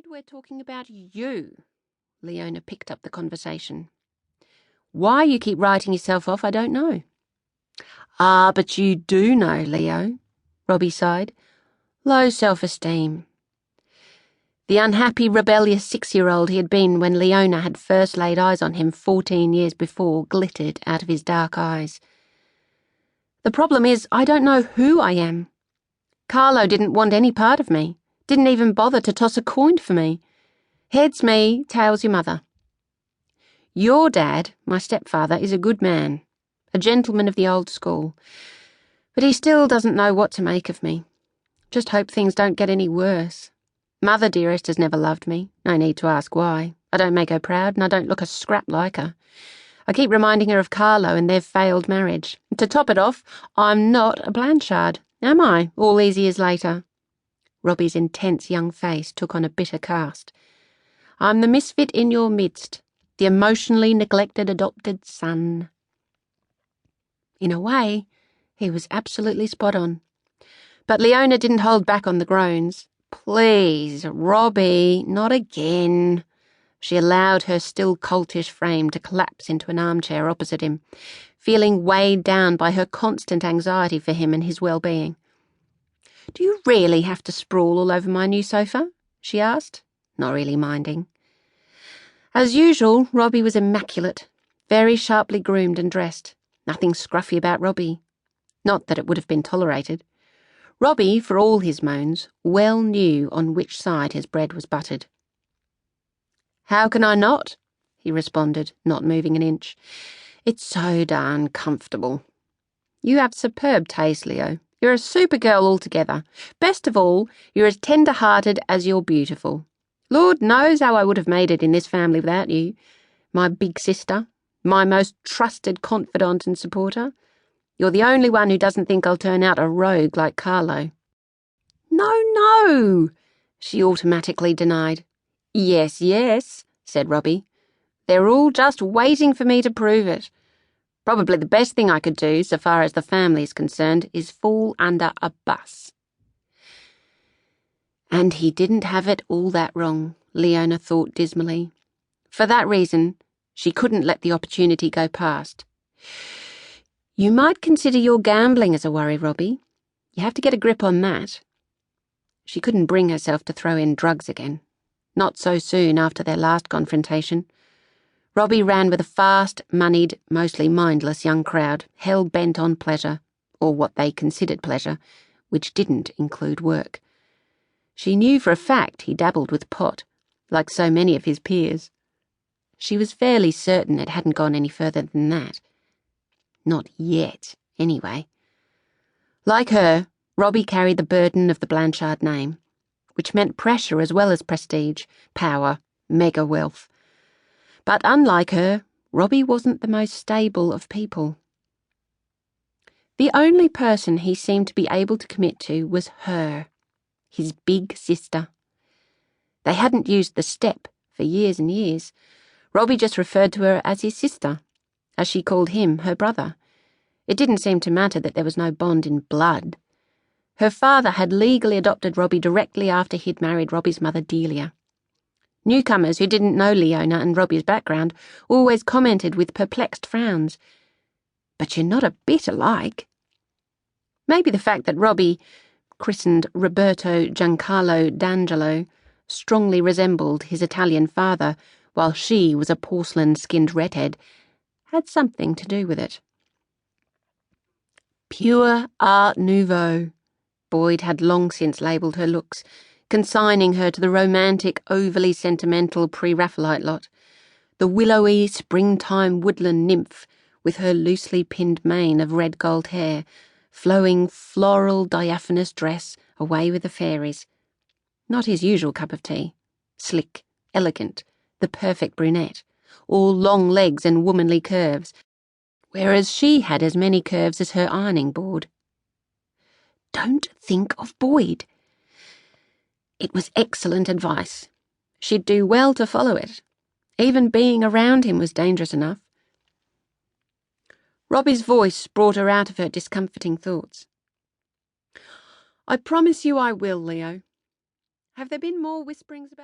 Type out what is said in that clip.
Boyd, we're talking about you. Leona picked up the conversation. Why you keep writing yourself off, I don't know. Ah, but you do know, Leo, Robbie sighed. Low self-esteem. The unhappy, rebellious 6-year-old he had been when Leona had first laid eyes on him 14 years before glittered out of his dark eyes. The problem is, I don't know who I am. Carlo didn't want any part of me, didn't even bother to toss a coin for me. Heads me, tails your mother. Your dad, my stepfather, is a good man, a gentleman of the old school, but he still doesn't know what to make of me. Just hope things don't get any worse. Mother dearest has never loved me, no need to ask why. I don't make her proud and I don't look a scrap like her. I keep reminding her of Carlo and their failed marriage. To top it off, I'm not a Blanchard, am I, all these years later? Robbie's intense young face took on a bitter cast. I'm the misfit in your midst, the emotionally neglected adopted son. In a way, he was absolutely spot on. But Leona didn't hold back on the groans. Please, Robbie, not again. She allowed her still coltish frame to collapse into an armchair opposite him, feeling weighed down by her constant anxiety for him and his well-being. Do you really have to sprawl all over my new sofa? She asked, not really minding. As usual, Robbie was immaculate, very sharply groomed and dressed. Nothing scruffy about Robbie. Not that it would have been tolerated. Robbie, for all his moans, well knew on which side his bread was buttered. How can I not? He responded, not moving an inch. It's so darn comfortable. You have superb taste, Leo. You're a super girl altogether. Best of all, you're as tender-hearted as you're beautiful. Lord knows how I would have made it in this family without you. My big sister, my most trusted confidant and supporter. You're the only one who doesn't think I'll turn out a rogue like Carlo. No, she automatically denied. Yes, said Robbie. They're all just waiting for me to prove it. Probably the best thing I could do, so far as the family's concerned, is fall under a bus. And he didn't have it all that wrong, Leona thought dismally. For that reason, she couldn't let the opportunity go past. You might consider your gambling as a worry, Robbie. You have to get a grip on that. She couldn't bring herself to throw in drugs again. Not so soon after their last confrontation. Robbie ran with a fast, moneyed, mostly mindless young crowd, hell-bent on pleasure, or what they considered pleasure, which didn't include work. She knew for a fact he dabbled with pot, like so many of his peers. She was fairly certain it hadn't gone any further than that. Not yet, anyway. Like her, Robbie carried the burden of the Blanchard name, which meant pressure as well as prestige, power, mega wealth. But unlike her, Robbie wasn't the most stable of people. The only person he seemed to be able to commit to was her, his big sister. They hadn't used the step for years and years. Robbie just referred to her as his sister, as she called him her brother. It didn't seem to matter that there was no bond in blood. Her father had legally adopted Robbie directly after he'd married Robbie's mother, Delia. Newcomers who didn't know Leona and Robbie's background always commented with perplexed frowns. But you're not a bit alike. Maybe the fact that Robbie, christened Roberto Giancarlo D'Angelo, strongly resembled his Italian father, while she was a porcelain-skinned redhead, had something to do with it. Pure Art Nouveau, Boyd had long since labelled her looks, consigning her to the romantic, overly sentimental pre-Raphaelite lot, the willowy springtime woodland nymph with her loosely pinned mane of red gold hair, flowing floral diaphanous dress away with the fairies. Not his usual cup of tea. Slick, elegant, the perfect brunette, all long legs and womanly curves, whereas she had as many curves as her ironing board. Don't think of Boyd. It was excellent advice. She'd do well to follow it. Even being around him was dangerous enough. Robbie's voice brought her out of her discomforting thoughts. I promise you I will, Leo. Have there been more whisperings about